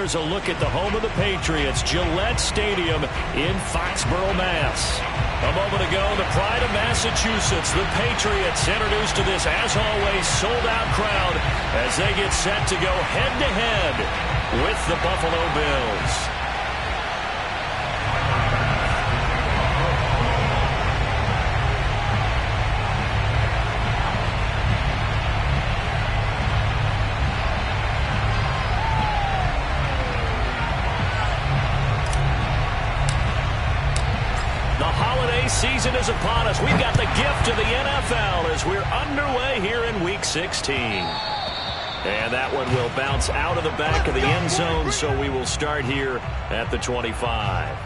here's a look at the home of the Patriots, Gillette Stadium in Foxborough, Mass. A moment ago, the pride of Massachusetts, the Patriots, introduced to this, as always, sold-out crowd as they get set to go head-to-head with the Buffalo Bills. Season is upon us. We've got the gift of the NFL as we're underway here in Week 16. And that one will bounce out of the back of the end zone, so we will start here at the 25.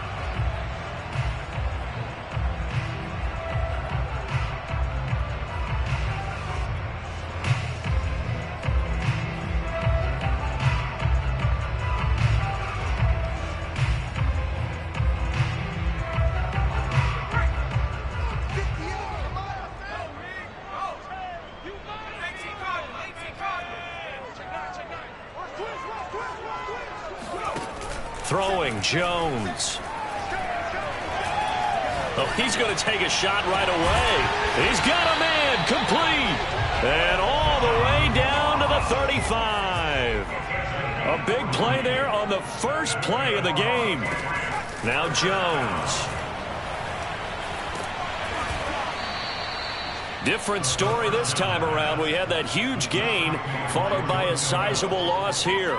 Throwing, Jones. Oh, he's going to take a shot right away. He's got a man, complete. And all the way down to the 35. A big play there on the first play of the game. Now Jones. Different story this time around. We had that huge gain followed by a sizable loss here.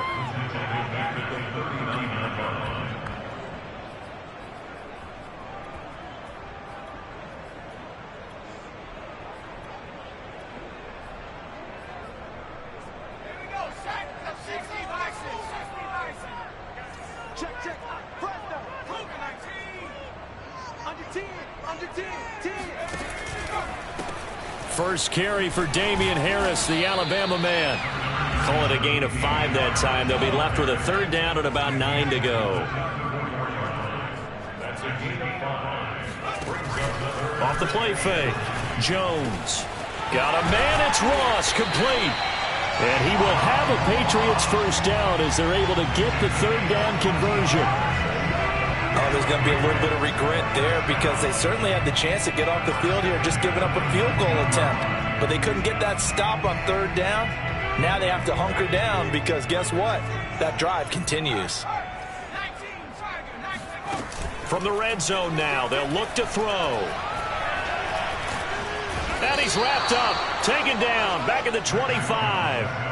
First carry for Damian Harris, the Alabama man. Call it a gain of 5 that time. They'll be left with a third down and about 9 to go. Off the play fake. Jones. Got a man. It's Ross. Complete. And he will have a Patriots first down as they're able to get the third down conversion. Oh, there's going to be a little bit of regret there because they certainly had the chance to get off the field here, just giving up a field goal attempt. But they couldn't get that stop on third down. Now they have to hunker down because guess what? That drive continues. From the red zone now, they'll look to throw. And he's wrapped up, taken down, back at the 25.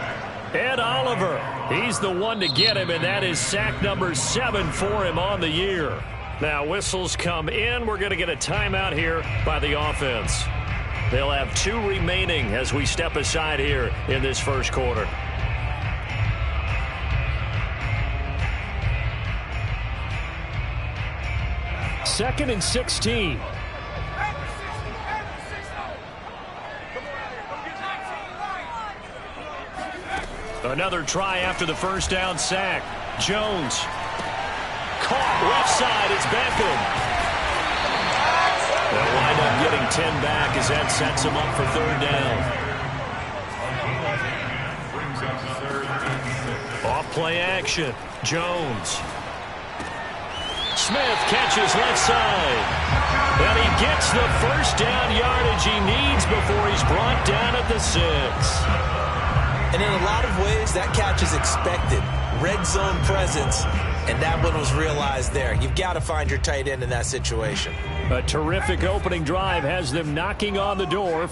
Ed Oliver, he's the one to get him, and that is sack number 7 for him on the year. Now whistles come in. We're going to get a timeout here by the offense. They'll have 2 remaining as we step aside here in this first quarter. Second and 16. Another try after the first down sack. Jones. Caught left side. It's Beckham. They'll wind up getting 10 back as that sets him up for third down. Off play action. Jones. Smith catches left side. And he gets the first down yardage he needs before he's brought down at the 6. And in a lot of ways, that catch is expected. Red zone presence, and that one was realized there. You've got to find your tight end in that situation. A terrific opening drive has them knocking on the door.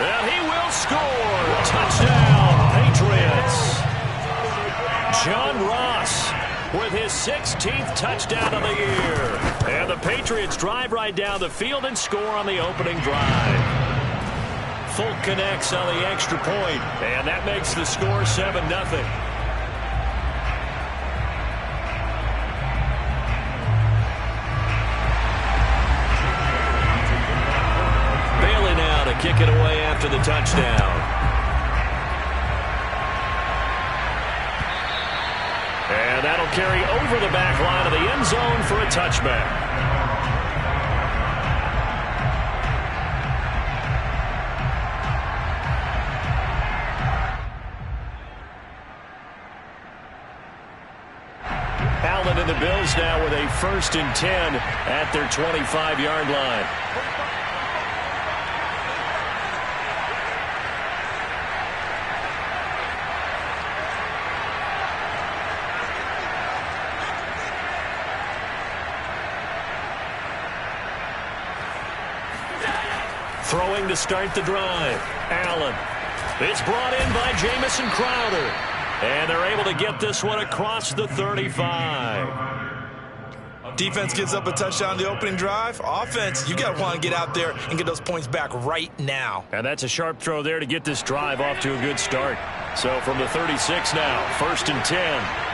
And he will score. Touchdown, Patriots. John Ross with his 16th touchdown of the year. And the Patriots drive right down the field and score on the opening drive. Folk connects on the extra point, and that makes the score 7-0. Bailey now to kick it away after the touchdown. And that'll carry over the back line of the end zone for a touchback. And the Bills now with a 1st and 10 at their 25-yard line. Throwing to start the drive. Allen. It's brought in by Jamison Crowder. And they're able to get this one across the 35. Defense gives up a touchdown the opening drive. Offense, you got to want to get out there and get those points back right now. And that's a sharp throw there to get this drive off to a good start. So from the 36 now, 1st and 10.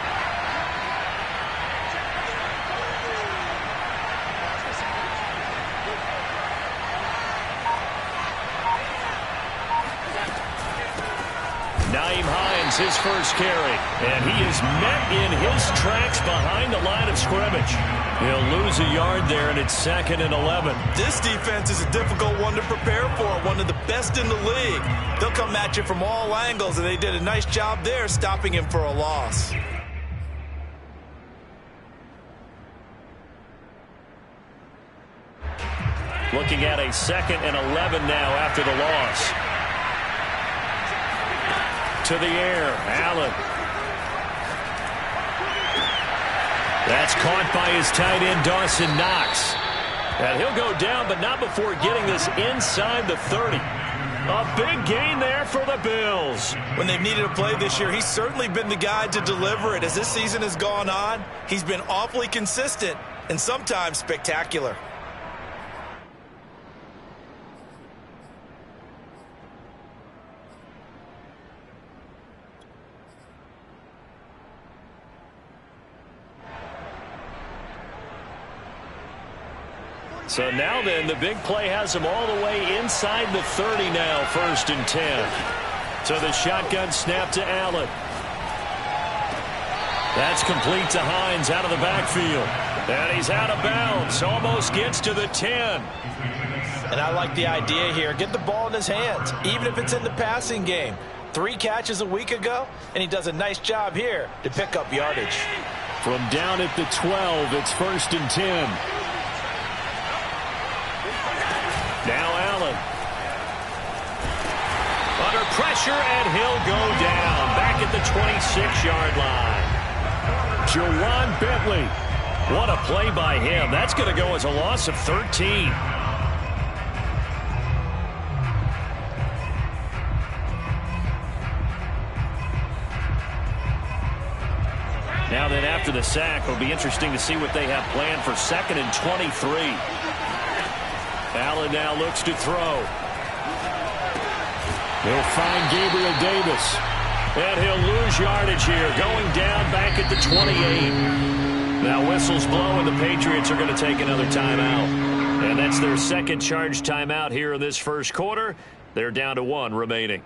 His first carry, and he is met in his tracks behind the line of scrimmage. He'll lose a yard there, and it's 2nd and 11. This defense is a difficult one to prepare for, one of the best in the league. They'll come at you from all angles, and they did a nice job there stopping him for a loss. Looking at a 2nd and 11 now after the loss. To the air, Allen. That's caught by his tight end, Dawson Knox. And he'll go down, but not before getting this inside the 30. A big gain there for the Bills. When they've needed a play this year, he's certainly been the guy to deliver it. As this season has gone on, he's been awfully consistent and sometimes spectacular. So now then, the big play has him all the way inside the 30 now, 1st and 10. So the shotgun snap to Allen. That's complete to Hines out of the backfield. And he's out of bounds, almost gets to the 10. And I like the idea here. Get the ball in his hands, even if it's in the passing game. 3 catches a week ago, and he does a nice job here to pick up yardage. From down at the 12, it's 1st and 10. Now Allen. Under pressure, and he'll go down. Back at the 26-yard line. Jawan Bentley. What a play by him. That's going to go as a loss of 13. Now then, after the sack, it'll be interesting to see what they have planned for 2nd and 23. Allen now looks to throw. He'll find Gabriel Davis. And he'll lose yardage here, going down back at the 28. Now whistles blow, and the Patriots are going to take another timeout. And that's their 2nd charge timeout here in this first quarter. They're down to 1 remaining.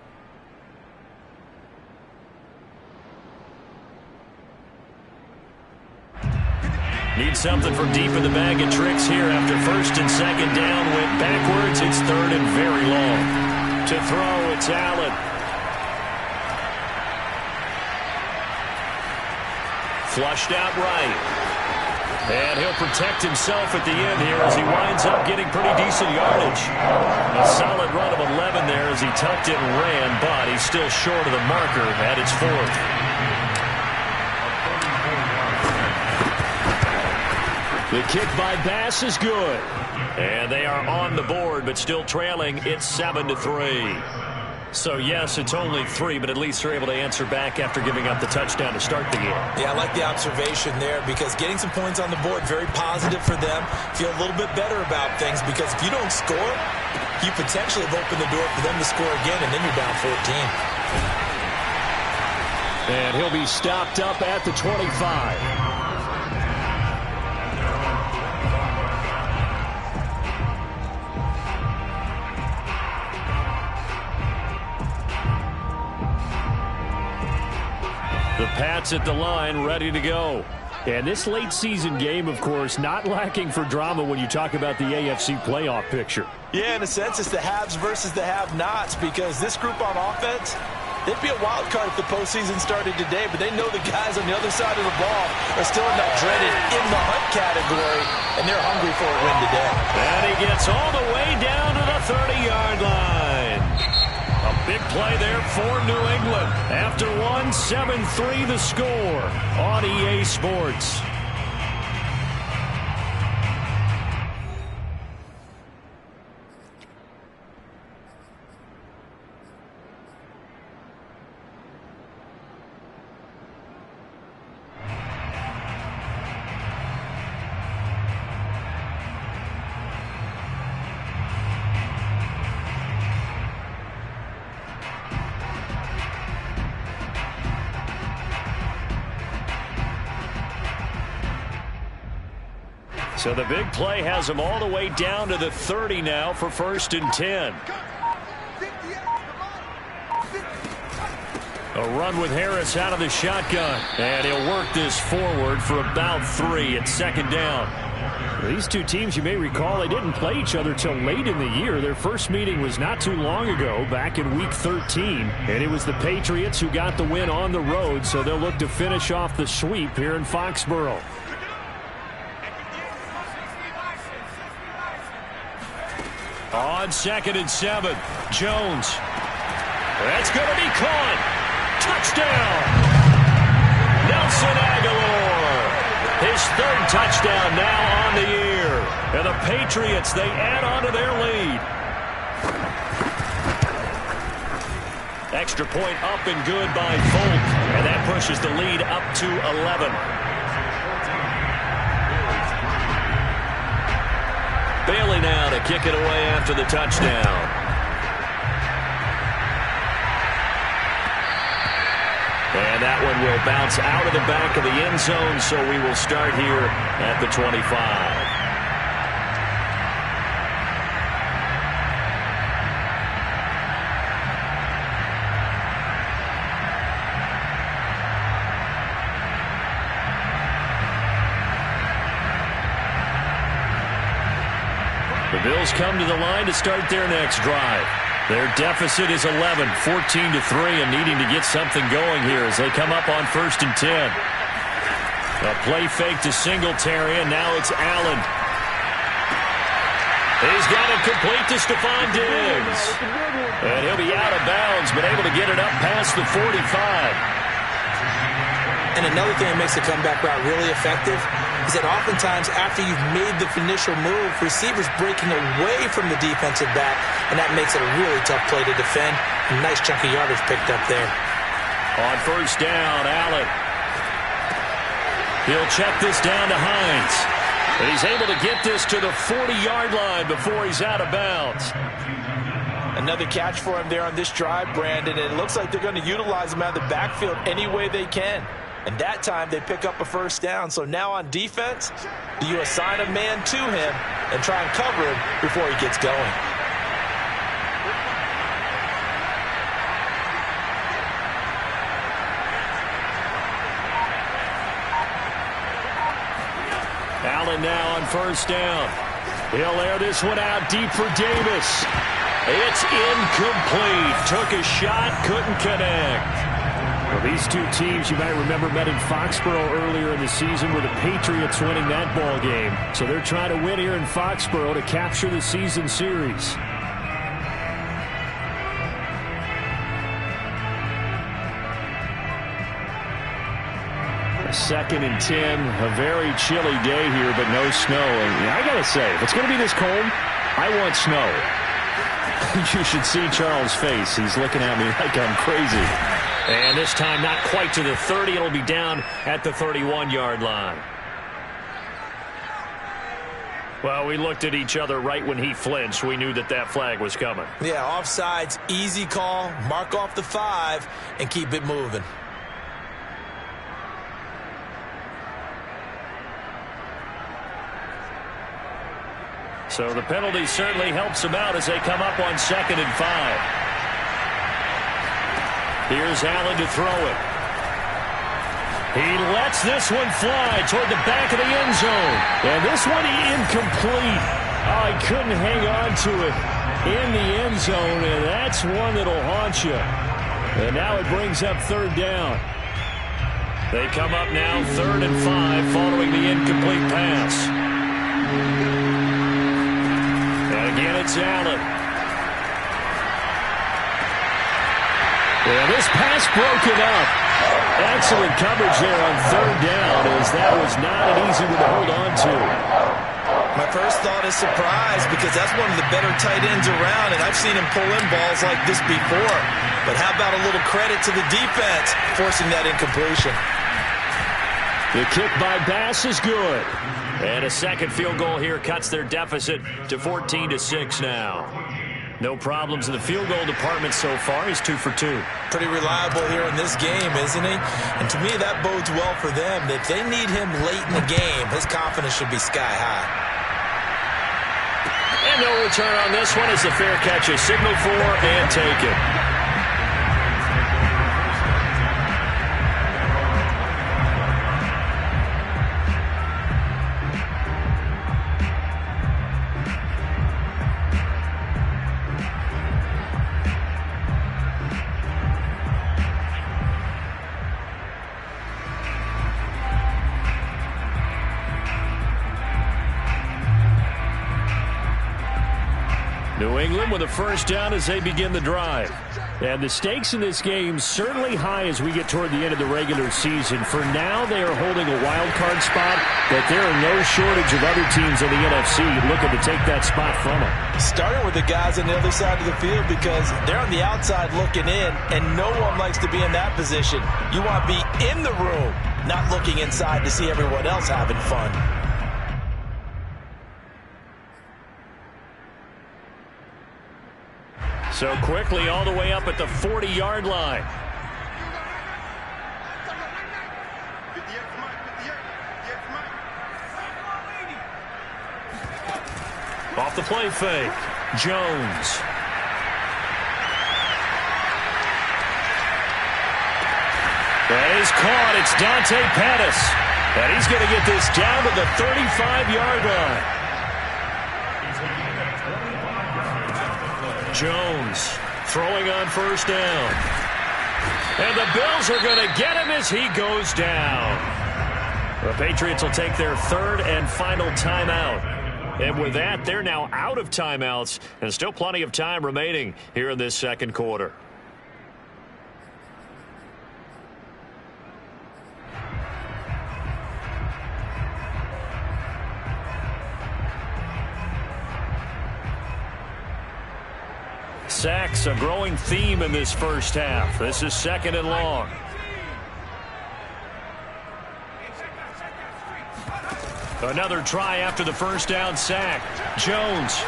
Need something from deep in the bag of tricks here after 1st and 2nd down. Went backwards. It's 3rd and very long. To throw, it's Allen. Flushed out right. And he'll protect himself at the end here as he winds up getting pretty decent yardage. A solid run of 11 there as he tucked it and ran, but he's still short of the marker at its 4th. The kick by Bass is good. And they are on the board, but still trailing. It's 7-3. So, yes, it's only 3, but at least they're able to answer back after giving up the touchdown to start the game. Yeah, I like the observation there because getting some points on the board, very positive for them. Feel a little bit better about things because if you don't score, you potentially have opened the door for them to score again, and then you're down 14. And he'll be stopped up at the 25. The Pats at the line, ready to go. And this late season game, of course, not lacking for drama when you talk about the AFC playoff picture. Yeah, in a sense, it's the haves versus the have-nots because this group on offense, They'd be a wild card if the postseason started today, but they know the guys on the other side of the ball are still in that dreaded in the hunt category, and they're hungry for a win today. And he gets all the way down to the 30-yard line. A big play there for New England. After one, 7-3 the score on EA Sports. So the big play has them all the way down to the 30 now for 1st and 10. A run with Harris out of the shotgun. And he'll work this forward for about 3 at 2nd down. These two teams, you may recall, they didn't play each other till late in the year. Their first meeting was not too long ago, back in Week 13. And it was the Patriots who got the win on the road, so they'll look to finish off the sweep here in Foxborough. On 2nd and 7, Jones. That's going to be caught. Touchdown. Nelson Aguilar. His 3rd touchdown now on the year. And the Patriots, they add on to their lead. Extra point up and good by Folk. And that pushes the lead up to 11. Bailey now to kick it away after the touchdown. And that one will bounce out of the back of the end zone, so we will start here at the 25. The Bills come to the line to start their next drive. Their deficit is 11, 14-3, and needing to get something going here as they come up on 1st and 10. A play fake to Singletary, and now it's Allen. He's got it complete to Stephon Diggs. And he'll be out of bounds, but able to get it up past the 45. And another thing that makes the comeback route really effective is that oftentimes after you've made the initial move, receivers breaking away from the defensive back, and that makes it a really tough play to defend. A nice chunk of yardage picked up there. On 1st down, Allen. He'll check this down to Hines. And he's able to get this to the 40-yard line before he's out of bounds. Another catch for him there on this drive, Brandon, and it looks like they're going to utilize him out of the backfield any way they can. And that time they pick up a 1st down. So now on defense, do you assign a man to him and try and cover him before he gets going? Allen now on 1st down. He'll air this one out deep for Davis. It's incomplete. Took a shot, couldn't connect. Well, these two teams, you might remember, met in Foxborough earlier in the season with the Patriots winning that ball game. So they're trying to win here in Foxborough to capture the season series. Second and 10, a very chilly day here, but no snow. And I got to say, if it's going to be this cold, I want snow. You should see Charles' face. He's looking at me like I'm crazy. And this time not quite to the 30. It'll be down at the 31-yard line. Well, we looked at each other right when he flinched. We knew that that flag was coming. Yeah, offsides, easy call. Mark off the 5 and keep it moving. So the penalty certainly helps them out as they come up on 2nd and 5. Here's Allen to throw it. He lets this one fly toward the back of the end zone. And this one incomplete. Oh, he couldn't hang on to it in the end zone, and that's one that'll haunt you. And now it brings up third down. They come up now 3rd and 5 following the incomplete pass. And again, it's Allen. And this pass broken up. Excellent coverage there on 3rd down, as that was not an easy one to hold on to. My first thought is surprise, because that's one of the better tight ends around, and I've seen him pull in balls like this before. But how about a little credit to the defense forcing that incompletion? The kick by Bass is good. And a second field goal here cuts their deficit to 14-6 now. No problems in the field goal department so far. He's 2 for 2. Pretty reliable here in this game, isn't he? And to me, that bodes well for them. If they need him late in the game, his confidence should be sky high. And no return on this one as the fair catch is signaled for and taken. New England with a first down as they begin the drive. And the stakes in this game certainly high as we get toward the end of the regular season. For now, they are holding a wild card spot, but there are no shortage of other teams in the NFC looking to take that spot from them. Starting with the guys on the other side of the field, because they're on the outside looking in, and no one likes to be in that position. You want to be in the room, not looking inside to see everyone else having fun. So quickly all the way up at the 40-yard line. Off the play fake. Jones. That is caught. It's Dante Pettis. And he's going to get this down to the 35-yard line. Jones throwing on first down. And the Bills are going to get him as he goes down. The Patriots will take their 3rd and final timeout. And with that, they're now out of timeouts and still plenty of time remaining here in this second quarter. Sacks, a growing theme in this first half. This is 2nd and long. Another try after the first down sack. Jones.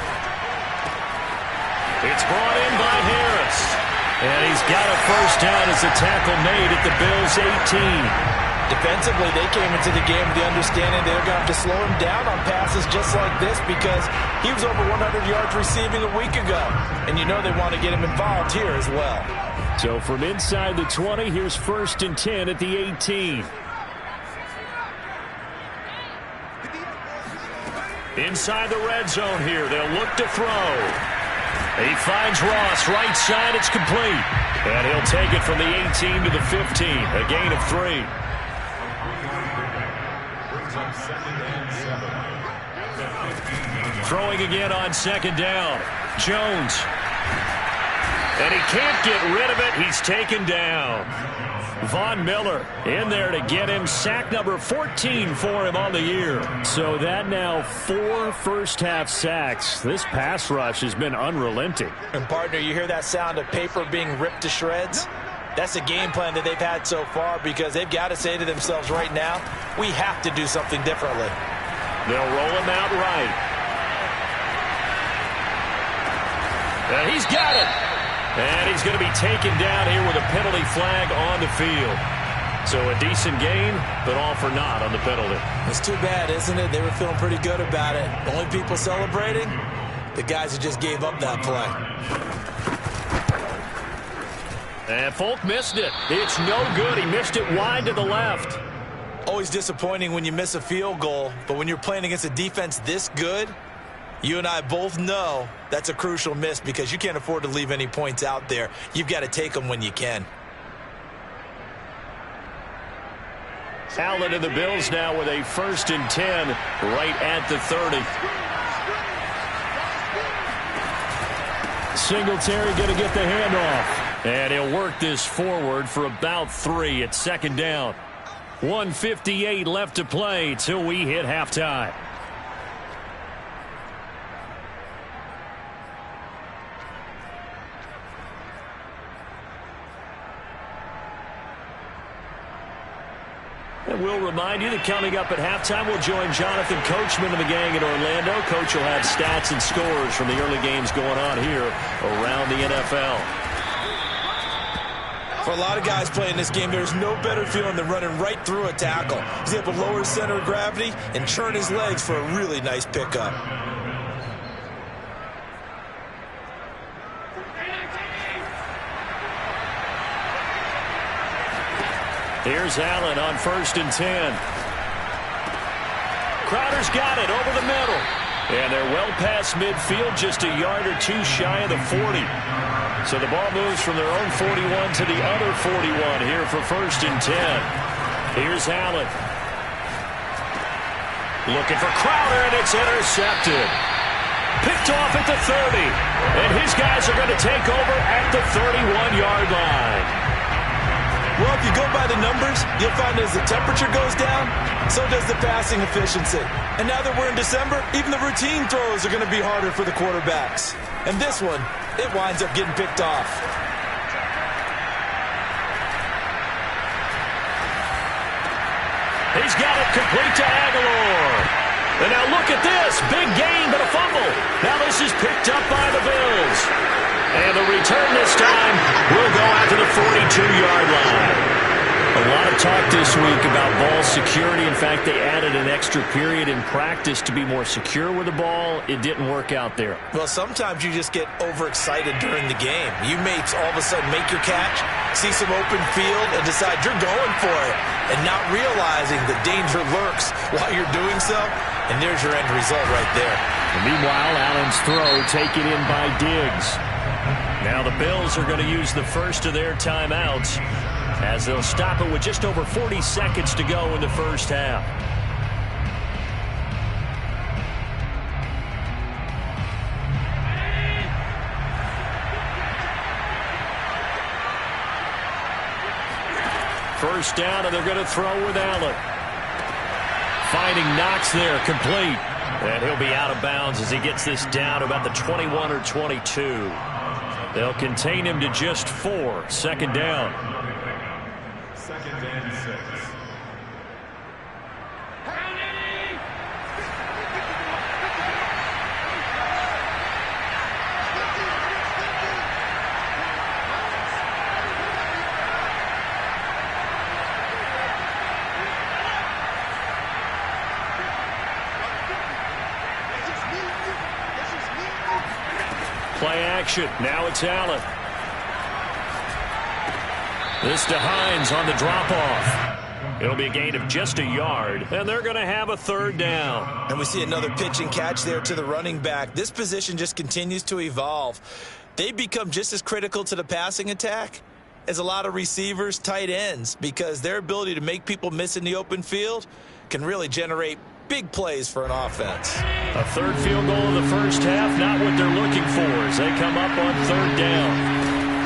It's brought in by Harris. And he's got a first down as a tackle made at the Bills' 18. Defensively, they came into the game with the understanding they're going to have to slow him down on passes just like this, because he was over 100 yards receiving a week ago. And you know they want to get him involved here as well. So from inside the 20, here's 1st and 10 at the 18. Inside the red zone here, they'll look to throw. He finds Ross, right side, it's complete. And he'll take it from the 18 to the 15, a gain of 3. Throwing again on 2nd down. Jones. And he can't get rid of it. He's taken down. Von Miller in there to get him. Sack number 14 for him on the year. So that now 4 first-half sacks. This pass rush has been unrelenting. And, partner, you hear that sound of paper being ripped to shreds? That's the game plan that they've had so far, because they've got to say to themselves right now, we have to do something differently. They'll roll him out right. And he's got it. And he's going to be taken down here with a penalty flag on the field. So a decent gain, but all for naught on the penalty. It's too bad, isn't it? They were feeling pretty good about it. Only people celebrating, the guys who just gave up that play. And Folk missed it. It's no good. He missed it wide to the left. Always disappointing when you miss a field goal, but when you're playing against a defense this good, You and I both know that's a crucial miss because you can't afford to leave any points out there. You've got to take them when you can. Allen and the Bills now with a 1st and 10 right at the 30. Singletary going to get the handoff. And he'll work this forward for about 3 at 2nd down. 1:58 left to play till we hit halftime. And we'll remind you that coming up at halftime, we'll join Jonathan Coachman and the gang in Orlando. Coach will have stats and scores from the early games going on here around the NFL. For a lot of guys playing this game, there's no better feeling than running right through a tackle. He's able to lower his center of gravity and churn his legs for a really nice pickup. Here's Allen on 1st and 10. Crowder's got it over the middle. And they're well past midfield, just a yard or 2 shy of the 40. So the ball moves from their own 41 to the other 41 here for 1st and 10. Here's Allen. Looking for Crowder, and it's intercepted. Picked off at the 30. And his guys are going to take over at the 31-yard line. Well, if you go by the numbers, you'll find as the temperature goes down, so does the passing efficiency. And now that we're in December, even the routine throws are going to be harder for the quarterbacks. And this one, it winds up getting picked off. He's got it complete to Aguilar. And now look at this. Big gain, but a fumble. Now this is picked up by the Bills. And the return this time will go out to the 42-yard line. A lot of talk this week about ball security. In fact, they added an extra period in practice to be more secure with the ball. It didn't work out there. Well, sometimes you just get overexcited during the game. You may all of a sudden make your catch, see some open field, and decide you're going for it, and not realizing the danger lurks while you're doing so. And there's your end result right there. And meanwhile, Allen's throw taken in by Diggs. Now the Bills are going to use the first of their timeouts as they'll stop it with just over 40 seconds to go in the first half. First down, and they're going to throw with Allen. Finding Knox there, complete. And he'll be out of bounds as he gets this down to about the 21 or 22. They'll contain him to just 4. Second down. Second and 6. Play action. Now it's Allen. This to Hines on the drop-off. It'll be a gain of just a yard, and they're going to have a third down. And we see another pitch and catch there to the running back. This position just continues to evolve. They become just as critical to the passing attack as a lot of receivers, tight ends, because their ability to make people miss in the open field can really generate big plays for an offense. A third field goal in the first half, not what they're looking for as they come up on third down.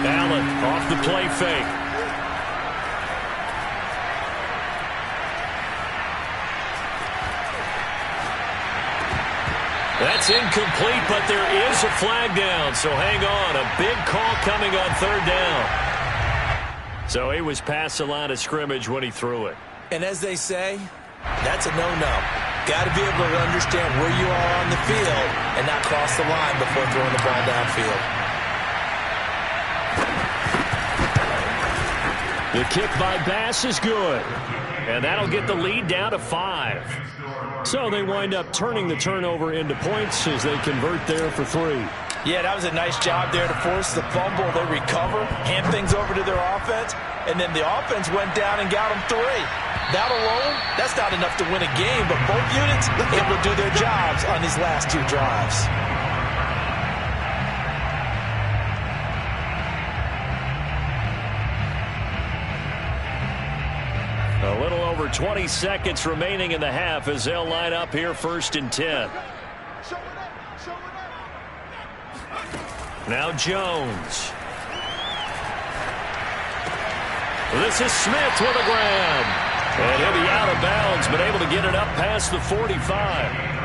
Allen off the play fake. That's incomplete, but there is a flag down, so hang on. A big call coming on third down. So he was past the line of scrimmage when he threw it. And as they say, that's a no-no. Got to be able to understand where you are on the field and not cross the line before throwing the ball downfield. The kick by Bass is good. And that'll get the lead down to 5. So they wind up turning the turnover into points as they convert there for 3. Yeah, that was a nice job there to force the fumble. They recover, hand things over to their offense, and then the offense went down and got them 3. That alone, that's not enough to win a game, but both units able to do their jobs on these last 2 drives. A little over 20 seconds remaining in the half as they'll line up here 1st and 10. Now Jones. This is Smith with a grab. And he'll be out of bounds, but able to get it up past the 45.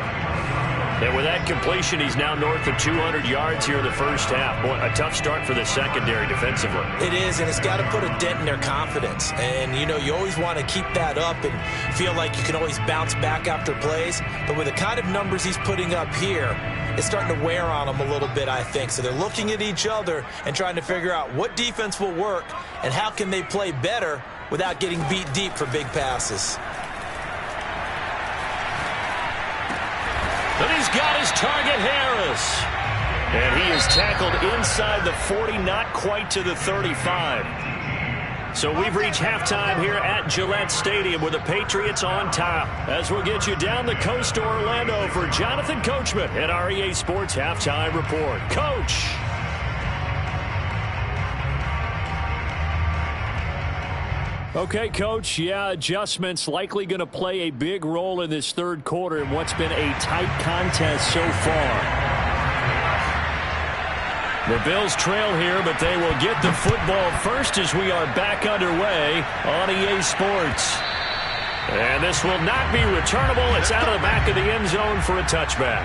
And with that completion, he's now north of 200 yards here in the first half. Boy, a tough start for the secondary defensively. It is, and it's got to put a dent in their confidence. And, you know, you always want to keep that up and feel like you can always bounce back after plays. But with the kind of numbers he's putting up here, it's starting to wear on them a little bit, I think. So they're looking at each other and trying to figure out what defense will work and how can they play better without getting beat deep for big passes. And he's got his target, Harris. And he is tackled inside the 40, not quite to the 35. So we've reached halftime here at Gillette Stadium with the Patriots on top. As we'll get you down the coast to Orlando for Jonathan Coachman at our EA Sports Halftime Report. Coach. Okay, Coach, yeah, adjustments likely going to play a big role in this third quarter in what's been a tight contest so far. The Bills trail here, but they will get the football first as we are back underway on EA Sports. And this will not be returnable. It's out of the back of the end zone for a touchback.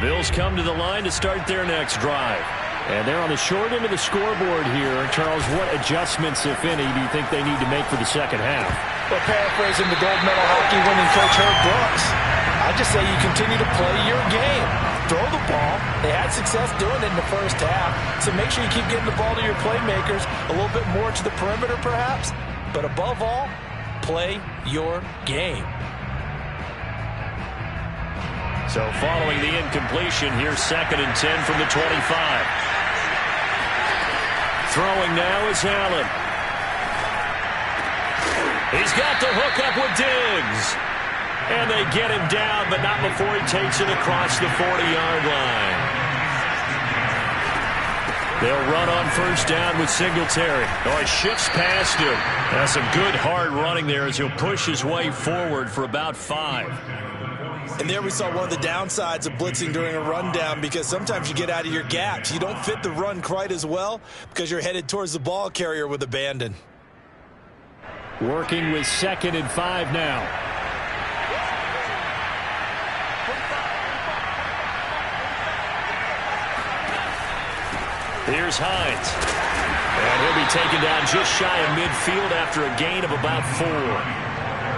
Bills come to the line to start their next drive. And they're on the short end of the scoreboard here. Charles, what adjustments, if any, do you think they need to make for the second half? Well, paraphrasing the gold medal hockey winning coach Herb Brooks, I just say you continue to play your game. Throw the ball. They had success doing it in the first half. So make sure you keep getting the ball to your playmakers, a little bit more to the perimeter perhaps. But above all, play your game. So following the incompletion, here's 2nd and 10 from the 25. Throwing now is Allen. He's got the hook up with Diggs. And they get him down, but not before he takes it across the 40-yard line. They'll run on first down with Singletary. Oh, he shifts past him. That's some good hard running there as he'll push his way forward for about 5. And there we saw one of the downsides of blitzing during a rundown, because sometimes you get out of your gaps. You don't fit the run quite as well because you're headed towards the ball carrier with abandon. Working with 2nd and 5 now. Here's Hines. And he'll be taken down just shy of midfield after a gain of about 4.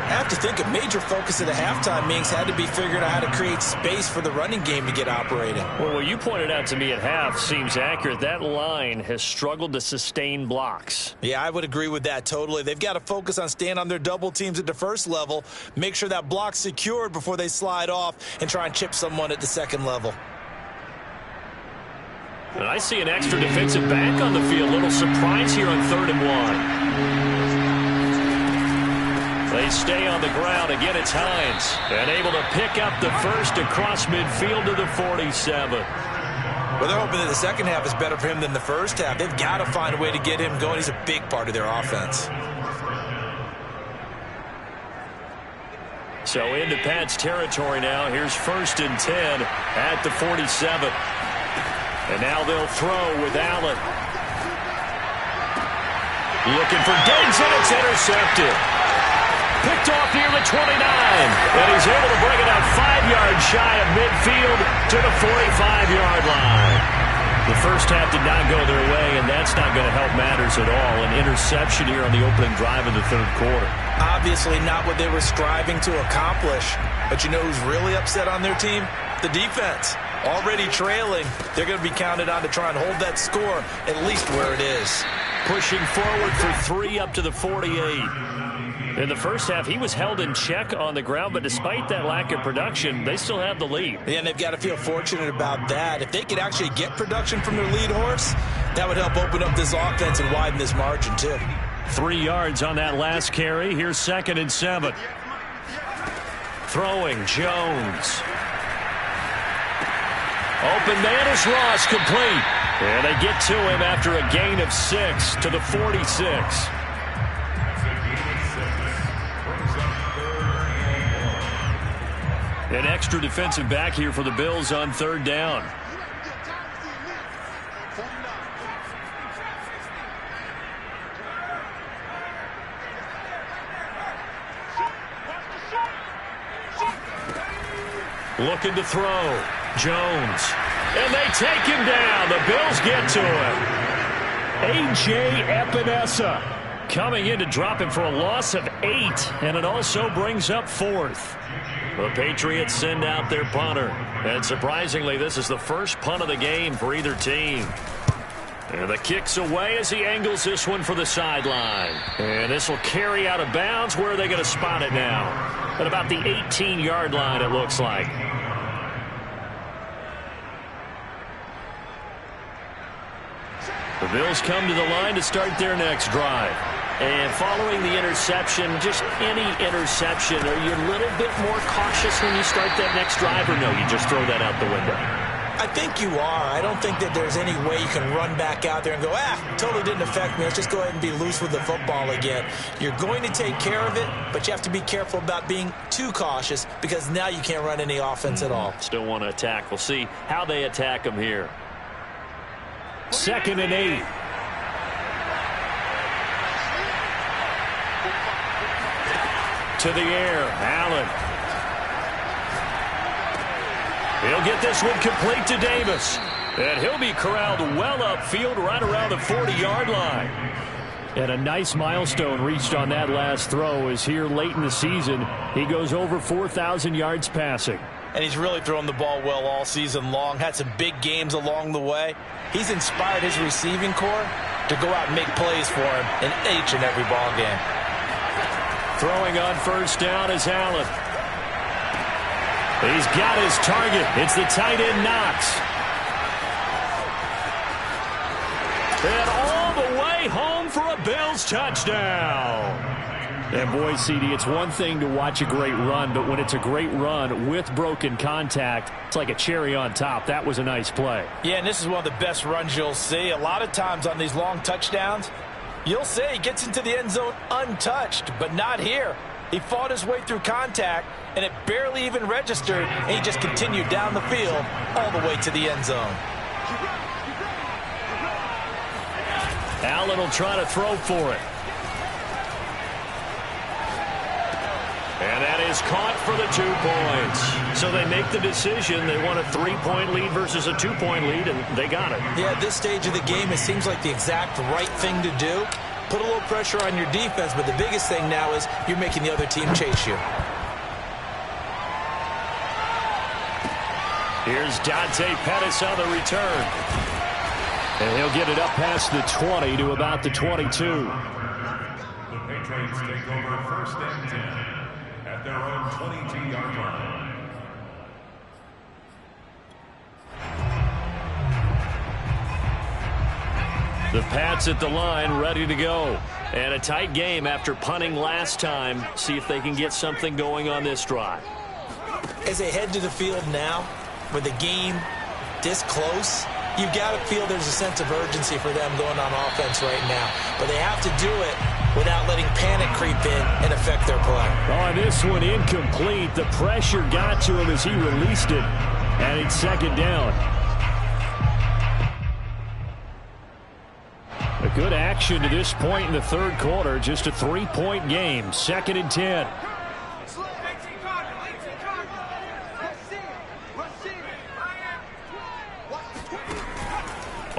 I have to think a major focus of the halftime meetings had to be figuring out how to create space for the running game to get operating. Well, what you pointed out to me at half seems accurate. That line has struggled to sustain blocks. Yeah, I would agree with that totally. They've got to focus on staying on their double teams at the first level, make sure that block's secured before they slide off and try and chip someone at the second level. And I see an extra defensive back on the field. Little surprise here on 3rd and 1. They stay on the ground. Again, it's Hines. And able to pick up the first across midfield to the 47. Well, they're hoping that the second half is better for him than the first half. They've got to find a way to get him going. He's a big part of their offense. So into Pat's territory now. Here's 1st and 10 at the 47. And now they'll throw with Allen. Looking for Diggs, and it's intercepted. Picked off near the 29, and he's able to bring it out 5 yards shy of midfield to the 45-yard line. The first half did not go their way, and that's not going to help matters at all. An interception here on the opening drive of the third quarter. Obviously not what they were striving to accomplish, but you know who's really upset on their team? The defense. Already trailing, they're going to be counted on to try and hold that score at least where it is. pushing forward for 3 up to the 48. In the first half, he was held in check on the ground, but despite that lack of production, they still have the lead. Yeah, and they've got to feel fortunate about that. If they could actually get production from their lead horse, that would help open up this offense and widen this margin, too. 3 yards on that last carry. Here's 2nd and 7. Throwing, Jones. Open man is Ross, complete. And they get to him after a gain of 6 to the 46. An extra defensive back here for the Bills on 3rd down. Looking to throw. Jones. And they take him down. The Bills get to him. A.J. Epinesa coming in to drop him for a loss of 8. And it also brings up 4th. The Patriots send out their punter. And surprisingly, this is the first punt of the game for either team. And the kick's away as he angles this one for the sideline. And this will carry out of bounds. Where are they going to spot it now? At about the 18-yard line, it looks like. The Bills come to the line to start their next drive. And following the interception, just any interception, are you a little bit more cautious when you start that next drive, or no, you just throw that out the window? I think you are. I don't think that there's any way you can run back out there and go, totally didn't affect me. Let's just go ahead and be loose with the football again. You're going to take care of it, but you have to be careful about being too cautious because now you can't run any offense at all. Still want to attack. We'll see how they attack them here. 2nd and 8. To the air, Allen. He'll get this one complete to Davis. And he'll be corralled well upfield right around the 40-yard line. And a nice milestone reached on that last throw is here late in the season. He goes over 4,000 yards passing. And he's really thrown the ball well all season long. Had some big games along the way. He's inspired his receiving corps to go out and make plays for him in each and every ball game. Throwing on 1st down is Allen. He's got his target. It's the tight end, Knox. And all the way home for a Bills touchdown. And boy, CD, it's one thing to watch a great run, but when it's a great run with broken contact, it's like a cherry on top. That was a nice play. Yeah, and this is one of the best runs you'll see. A lot of times on these long touchdowns, you'll say he gets into the end zone untouched, but not here. He fought his way through contact, and it barely even registered, and he just continued down the field all the way to the end zone. Allen will try to throw for it. And that is caught for the 2 points. So they make the decision. They want a 3-point lead versus a 2-point lead, and they got it. Yeah, at this stage of the game, it seems like the exact right thing to do. Put a little pressure on your defense, but the biggest thing now is you're making the other team chase you. Here's Dante Pettis on the return. And he'll get it up past the 20 to about the 22. The Patriots take over 1st and 10 at their own 22-yard line. The Pats at the line, ready to go. And a tight game after punting last time. See if they can get something going on this drive. As they head to the field now, with the game this close, you've got to feel there's a sense of urgency for them going on offense right now. But they have to do it without letting panic creep in and affect their play. On this one, incomplete. The pressure got to him as he released it. And it's 2nd down. A good action to this point in the 3rd quarter. Just a 3-point game. 2nd and 10.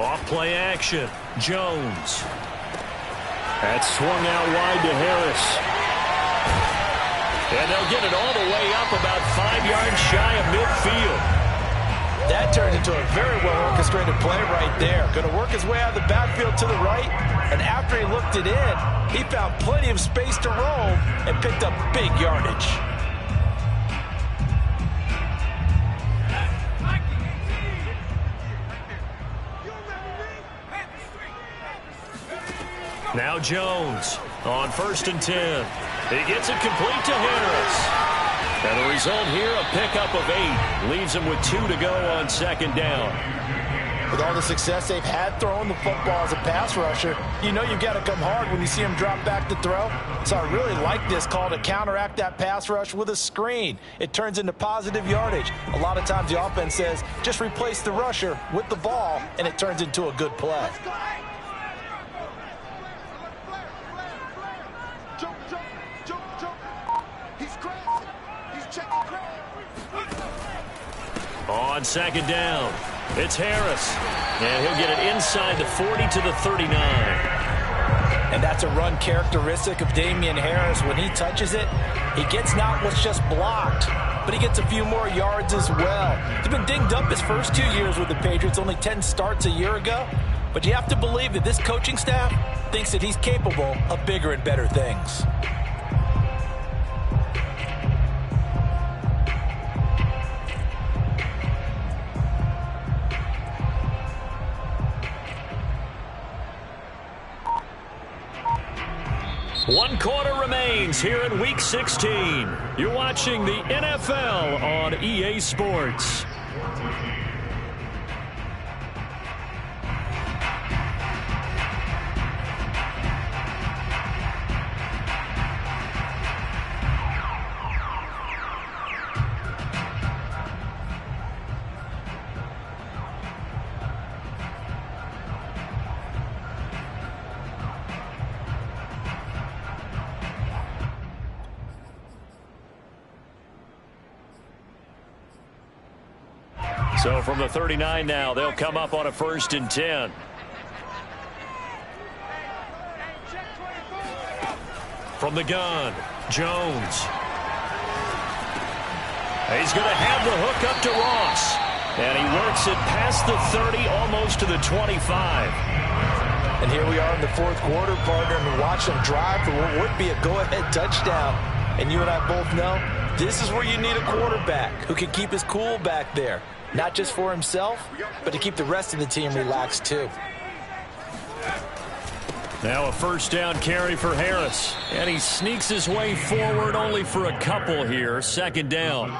Off play action. Jones. That's swung out wide to Harris. And they'll get it all the way up about 5 yards shy of midfield. That turned into a very well-orchestrated play right there. Going to work his way out of the backfield to the right And after he looked it in, he found plenty of space to roam and picked up big yardage. Now Jones on 1st and 10. He gets it complete to Harris. And the result here, a pickup of 8. Leaves him with 2 to go on 2nd down. With all the success they've had throwing the football as a pass rusher, you know you've got to come hard when you see him drop back to throw. So I really like this call to counteract that pass rush with a screen. It turns into positive yardage. A lot of times the offense says, just replace the rusher with the ball, and it turns into a good play. On 2nd down, it's Harris. And he'll get it inside the 40 to the 39. And that's a run characteristic of Damian Harris. When he touches it, he gets not what's just blocked, but he gets a few more yards as well. He's been dinged up his first 2 years with the Patriots, only 10 starts a year ago. But you have to believe that this coaching staff thinks that he's capable of bigger and better things. One quarter remains here in Week 16. You're watching the NFL on EA Sports. So from the 39 now, they'll come up on a 1st and 10. From the gun, Jones. He's going to have the hook up to Ross. And he works it past the 30, almost to the 25. And here we are in the 4th quarter, partner, and watch them drive for what would be a go-ahead touchdown. And you and I both know this is where you need a quarterback who can keep his cool back there. Not just for himself, but to keep the rest of the team relaxed too. Now a 1st down carry for Harris. And he sneaks his way forward only for a couple here. 2nd down.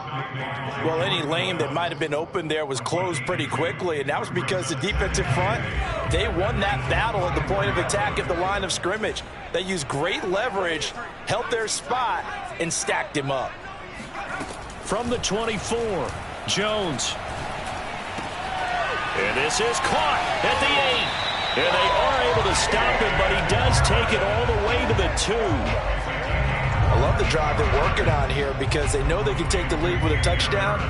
Well, any lane that might have been open there was closed pretty quickly, and that was because the defensive front, they won that battle at the point of attack at the line of scrimmage. They used great leverage, held their spot, and stacked him up. From the 24, Jones. And this is caught at the 8. And they are able to stop him, but he does take it all the way to the 2. I love the drive they're working on here because they know they can take the lead with a touchdown.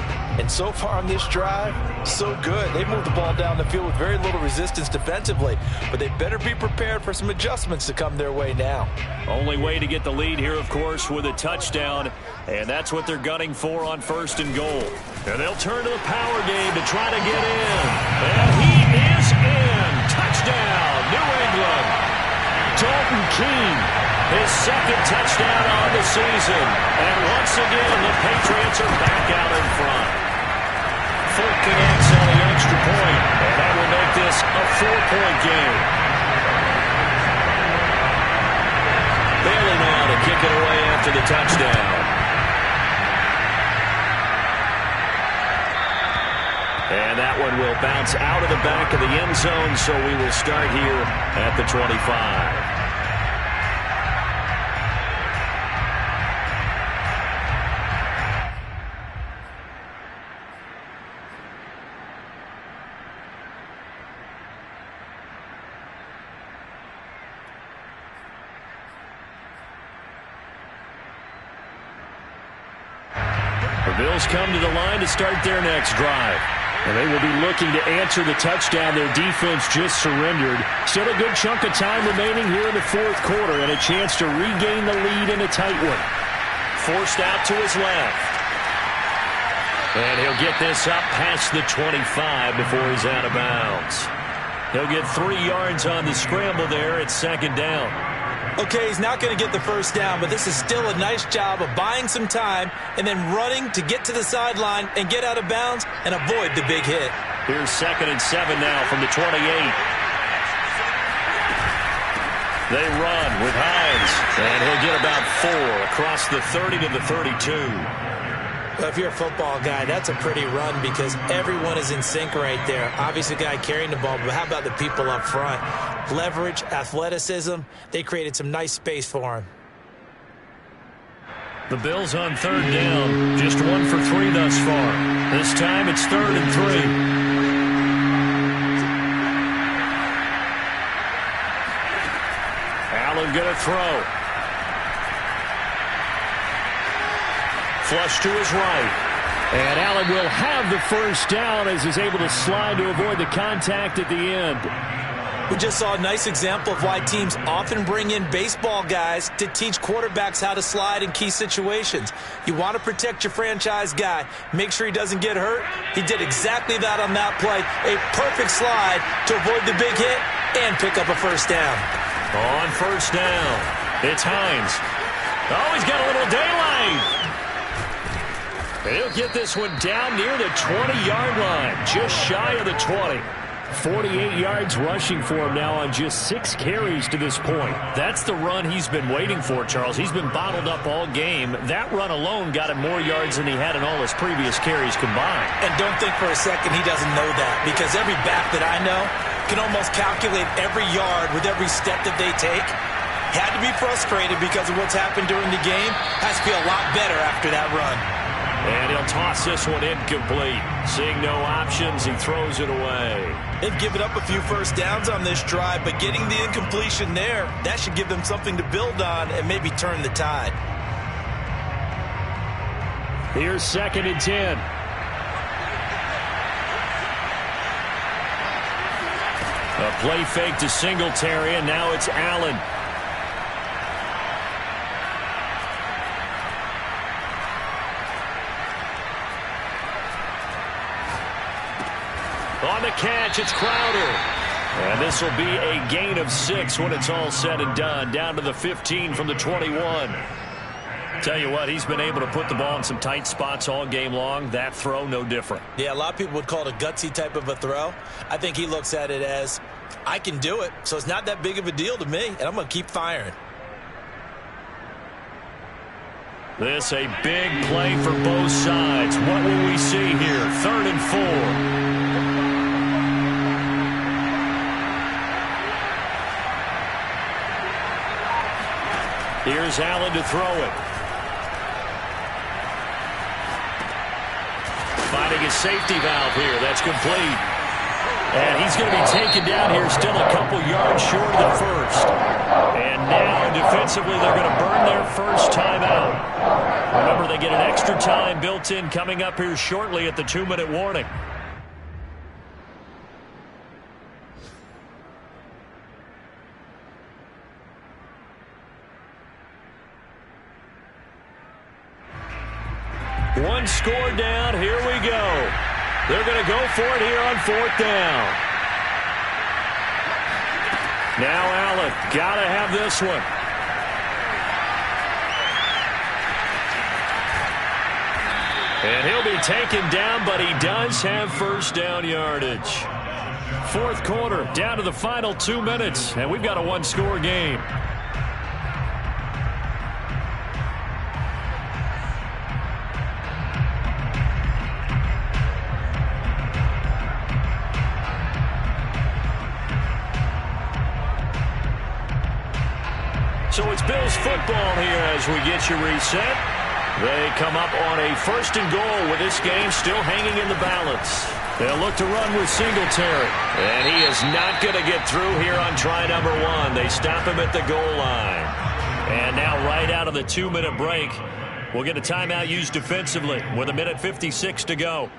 And so far on this drive, so good. They moved the ball down the field with very little resistance defensively. But they better be prepared for some adjustments to come their way now. Only way to get the lead here, of course, with a touchdown. And that's what they're gunning for on 1st and goal. And they'll turn to the power game to try to get in. And he is in. Touchdown, New England. Dalton Keene, his 2nd touchdown on the season. And once again, the Patriots are back out in front. Fulk connects on the extra point, and that will make this a 4-point game. Bailey now to kick it away after the touchdown. And that one will bounce out of the back of the end zone, so we will start here at the 25. The Bills come to the line to start their next drive. And they will be looking to answer the touchdown their defense just surrendered. Still a good chunk of time remaining here in the 4th quarter and a chance to regain the lead in a tight one. Forced out to his left. And he'll get this up past the 25 before he's out of bounds. He'll get 3 yards on the scramble there at second down. Okay, he's not going to get the first down, but this is still a nice job of buying some time and then running to get to the sideline and get out of bounds and avoid the big hit. Here's 2nd and 7 now from the 28. They run with Hines, and he'll get about 4 across the 30 to the 32. Well, if you're a football guy, that's a pretty run because everyone is in sync right there. Obviously, the guy carrying the ball, but how about the people up front? Leverage, athleticism, they created some nice space for him. The Bills on 3rd down, just 1 for 3 thus far. This time it's 3rd and 3. Allen going to throw. Flush to his right. And Allen will have the first down as he's able to slide to avoid the contact at the end. We just saw a nice example of why teams often bring in baseball guys to teach quarterbacks how to slide in key situations. You want to protect your franchise guy. Make sure he doesn't get hurt. He did exactly that on that play. A perfect slide to avoid the big hit and pick up a first down. On first down, it's Hines. Oh, he's got a little daylight. He'll get this one down near the 20-yard line, just shy of the 20. 48 yards rushing for him now on just 6 carries to this point. That's the run he's been waiting for, Charles. He's been bottled up all game. That run alone got him more yards than he had in all his previous carries combined. And don't think for a second he doesn't know that, because every back that I know can almost calculate every yard with every step that they take. Had to be frustrated because of what's happened during the game. Has to feel a lot better after that run. And he'll toss this one incomplete. Seeing no options, he throws it away. They've given up a few first downs on this drive, but getting the incompletion there, that should give them something to build on and maybe turn the tide. Here's 2nd and 10. A play fake to Singletary, and now it's Allen. On the catch, it's Crowder. And this will be a gain of 6 when it's all said and done. Down to the 15 from the 21. Tell you what, he's been able to put the ball in some tight spots all game long. That throw, no different. Yeah, a lot of people would call it a gutsy type of a throw. I think he looks at it as, I can do it, so it's not that big of a deal to me, and I'm going to keep firing. This a big play for both sides. What will we see here? 3rd and 4. Here's Allen to throw it. Finding a safety valve here. That's complete. And he's going to be taken down here, still a couple yards short of the first. And now, defensively, they're going to burn their first timeout. Remember, they get an extra time built in coming up here shortly at the 2-minute warning. One score down. Here we go. They're going to go for it here on 4th down. Now Allen. Got to have this one. And he'll be taken down, but he does have first down yardage. 4th quarter, down to the final 2 minutes, and we've got a one-score game. So it's Bills football here as we get you reset. They come up on a 1st and goal with this game still hanging in the balance. They'll look to run with Singletary. And he is not going to get through here on try number 1. They stop him at the goal line. And now right out of the 2-minute break, we'll get a timeout used defensively with 1:56 to go.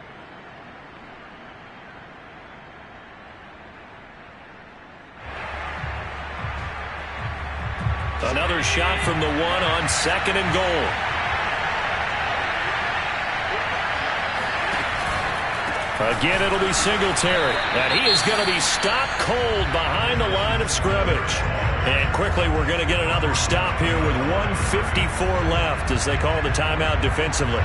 Another shot from the 1 on 2nd and goal. Again, it'll be Singletary. And he is going to be stopped cold behind the line of scrimmage. And quickly, we're going to get another stop here with 1:54 left as they call the timeout defensively.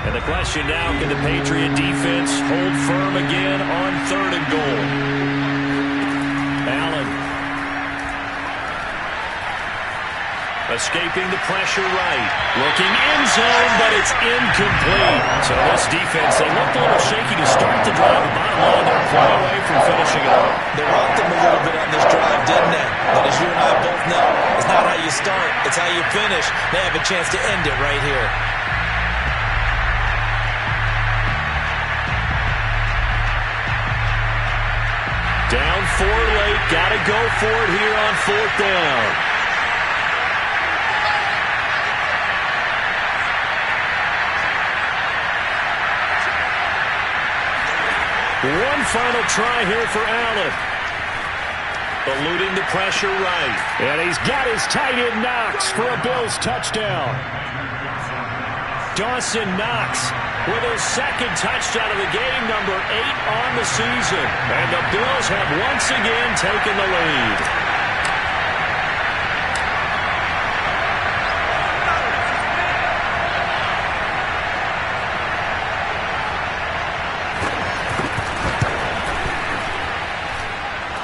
And the question now, can the Patriot defense hold firm again on 3rd and goal? Allen. Escaping the pressure right. Looking end zone, but it's incomplete. So this defense, they looked a little shaky to start the drive. But bottom line, they're far away from finishing it up. They rocked them a little bit on this drive, didn't they? But as you and I both know, it's not how you start, it's how you finish. They have a chance to end it right here. Down 4 late. Got to go for it here on 4th down. One final try here for Allen. Eluding the pressure right. And he's got his tight end Knox for a Bills touchdown. Dawson Knox with his 2nd touchdown of the game, number 8 on the season. And the Bills have once again taken the lead.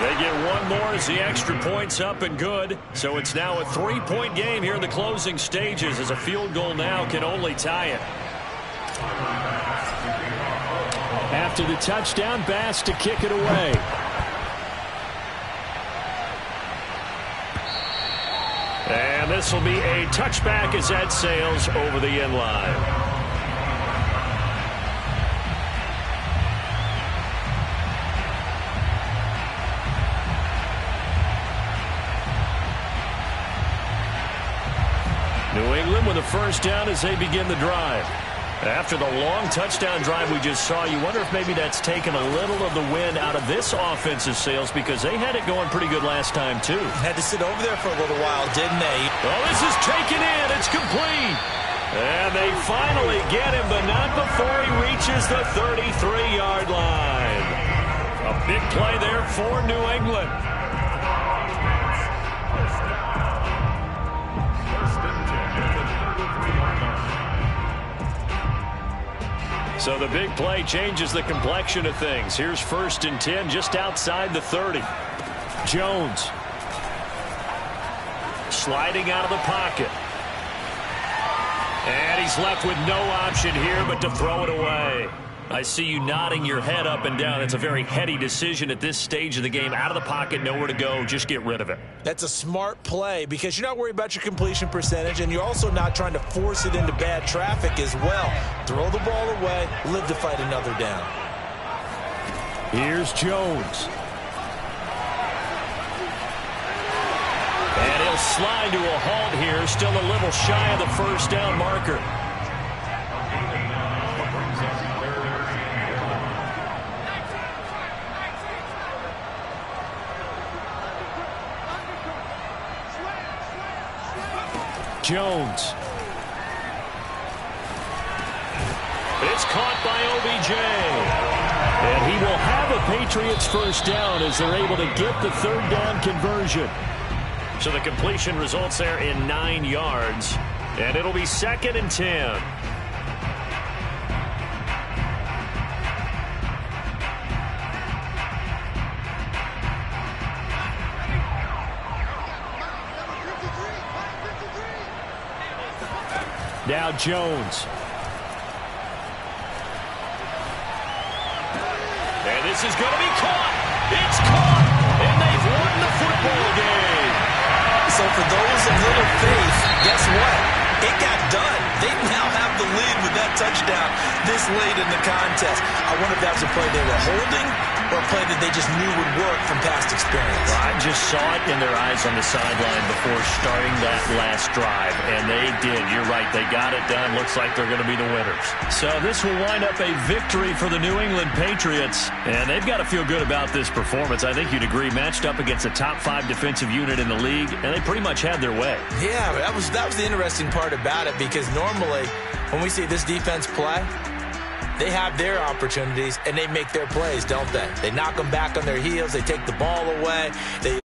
They get one more as the extra point's up and good. So it's now a 3-point game here in the closing stages as a field goal now can only tie it. After the touchdown, Bass to kick it away. And this will be a touchback as that sails over the end line. New England with a first down as they begin the drive. After the long touchdown drive we just saw, you wonder if maybe that's taken a little of the wind out of this offensive sails because they had it going pretty good last time, too. Had to sit over there for a little while, didn't they? Oh, this is taken in. It's complete. And they finally get him, but not before he reaches the 33-yard line. A big play there for New England. So the big play changes the complexion of things. Here's 1st and 10 just outside the 30. Jones sliding out of the pocket. And he's left with no option here but to throw it away. I see you nodding your head up and down. It's a very heady decision at this stage of the game. Out of the pocket, nowhere to go. Just get rid of it. That's a smart play because you're not worried about your completion percentage, and you're also not trying to force it into bad traffic as well. Throw the ball away, live to fight another down. Here's Jones. And he'll slide to a halt here, still a little shy of the first down marker. Jones. It's caught by OBJ. And he will have a Patriots first down as they're able to get the 3rd down conversion. So the completion results there in 9 yards. And it'll be 2nd and 10. Now Jones. And this is going to be caught. It's caught. And they've won the football game. So for those of little faith, guess what? It got done. They now have the lead with that touchdown this late in the contest. I wonder if that's a play they were holding or a play that they just knew would work from past experience? Well, I just saw it in their eyes on the sideline before starting that last drive, and they did. You're right. They got it done. Looks like they're going to be the winners. So this will wind up a victory for the New England Patriots, and they've got to feel good about this performance. I think you'd agree, matched up against a top 5 defensive unit in the league, and they pretty much had their way. Yeah, that was the interesting part about it, because normally when we see this defense play, they have their opportunities, and they make their plays, don't they? They knock them back on their heels. They take the ball away. They